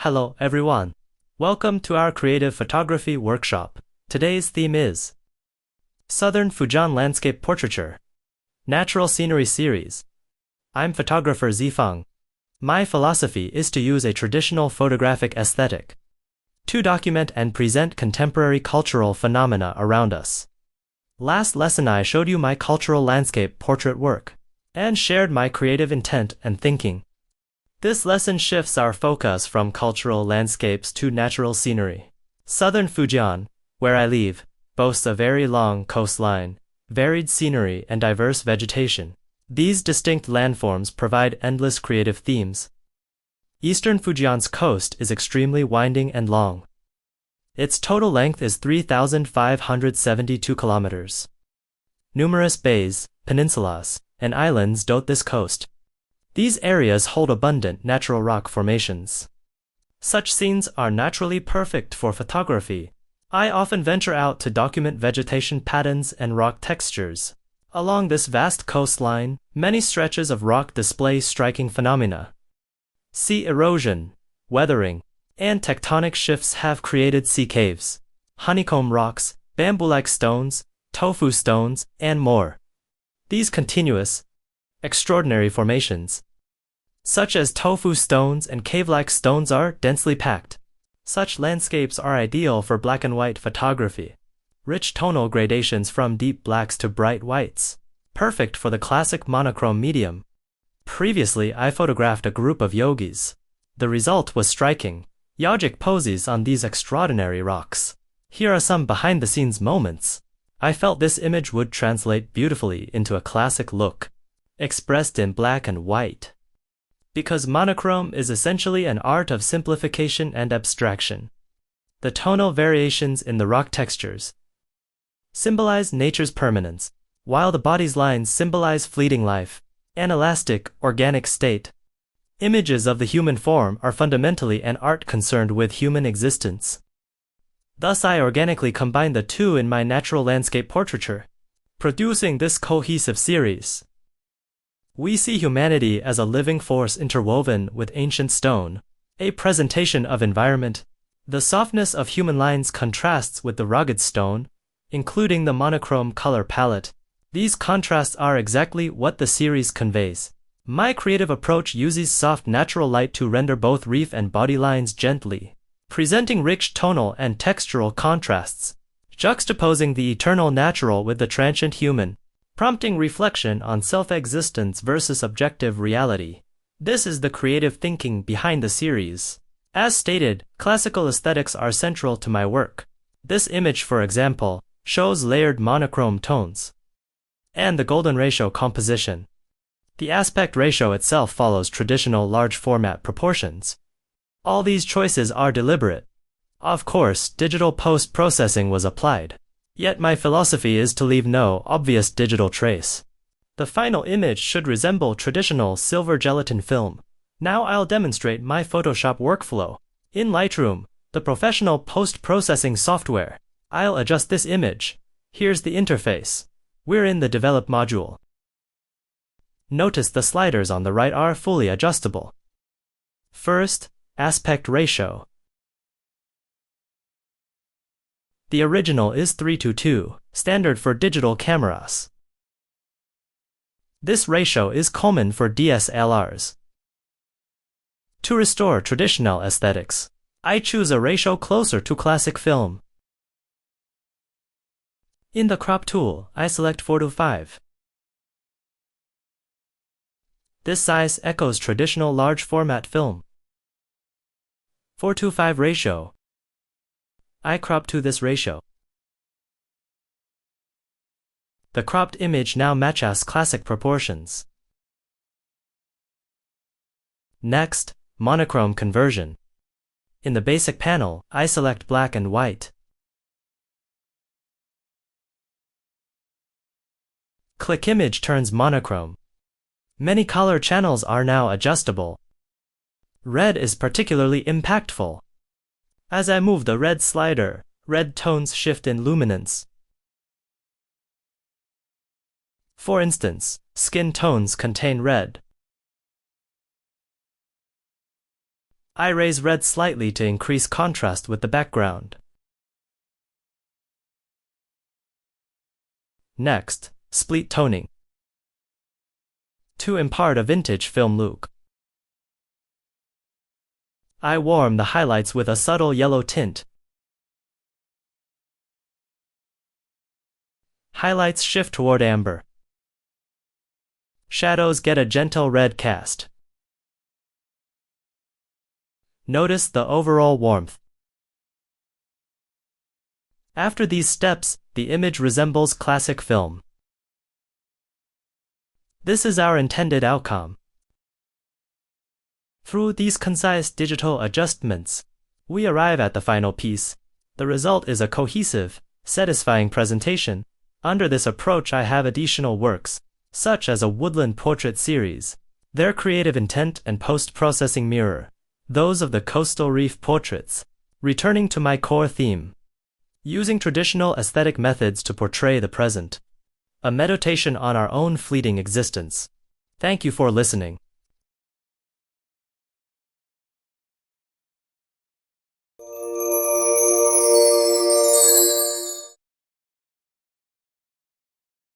Hello everyone. Welcome to our creative photography workshop. Today's theme is Southern Fujian Landscape Portraiture, Natural Scenery Series. I'm photographer Zifeng. My philosophy is to use a traditional photographic aesthetic to document and present contemporary cultural phenomena around us. Last lesson I showed you my cultural landscape portrait work and shared my creative intent and thinking. This lesson shifts our focus from cultural landscapes to natural scenery. Southern Fujian, where I live, boasts a very long coastline, varied scenery, and diverse vegetation. These distinct landforms provide endless creative themes. Eastern Fujian's coast is extremely winding and long. Its total length is 3,572 kilometers. Numerous bays, peninsulas, and islands dot this coast. These areas hold abundant natural rock formations. Such scenes are naturally perfect for photography. I often venture out to document vegetation patterns and rock textures. Along this vast coastline, many stretches of rock display striking phenomena. Sea erosion, weathering, and tectonic shifts have created sea caves, honeycomb rocks, bamboo-like stones, tofu stones, and more. These continuous, extraordinary formations, such as tofu stones and cave-like stones, are densely packed. Such landscapes are ideal for black and white photography. Rich tonal gradations from deep blacks to bright whites, perfect for the classic monochrome medium. Previously, I photographed a group of yogis. The result was striking, yogic poses on these extraordinary rocks. Here are some behind-the-scenes moments. I felt this image would translate beautifully into a classic look, expressed in black and white. Because monochrome is essentially an art of simplification and abstraction. The tonal variations in the rock textures symbolize nature's permanence, while the body's lines symbolize fleeting life, an elastic, organic state. Images of the human form are fundamentally an art concerned with human existence. Thus I organically combine the two in my natural landscape portraiture, producing this cohesive series. We see humanity as a living force interwoven with ancient stone, a presentation of environment. The softness of human lines contrasts with the rugged stone, including the monochrome color palette. These contrasts are exactly what the series conveys. My creative approach uses soft natural light to render both reef and body lines gently, presenting rich tonal and textural contrasts, juxtaposing the eternal natural with the transient human, prompting reflection on self-existence versus objective reality. This is the creative thinking behind the series. As stated, classical aesthetics are central to my work. This image, for example, shows layered monochrome tones and the golden ratio composition. The aspect ratio itself follows traditional large format proportions. All these choices are deliberate. Of course, digital post-processing was applied. Yet my philosophy is to leave no obvious digital trace. The final image should resemble traditional silver gelatin film. Now I'll demonstrate my Photoshop workflow. In Lightroom, the professional post-processing software, I'll adjust this image. Here's the interface. We're in the Develop module. Notice the sliders on the right are fully adjustable. First, aspect ratio. The original is 3:2, standard for digital cameras. This ratio is common for DSLRs. To restore traditional aesthetics, I choose a ratio closer to classic film. In the crop tool, I select 4:5. This size echoes traditional large format film. 4:5 ratio. I crop to this ratio. The cropped image now matches classic proportions. Next, monochrome conversion. In the basic panel, I select black and white. Click Image turns monochrome. Many color channels are now adjustable. Red is particularly impactful. As I move the red slider, red tones shift in luminance. For instance, skin tones contain red. I raise red slightly to increase contrast with the background. Next, split toning. To impart a vintage film look, I warm the highlights with a subtle yellow tint. Highlights shift toward amber. Shadows get a gentle red cast. Notice the overall warmth. After these steps, the image resembles classic film. This is our intended outcome. Through these concise digital adjustments, we arrive at the final piece. The result is a cohesive, satisfying presentation. Under this approach, I have additional works, such as a woodland portrait series. Their creative intent and post-processing mirror those of the coastal reef portraits. Returning to my core theme, using traditional aesthetic methods to portray the present. A meditation on our own fleeting existence. Thank you for listening.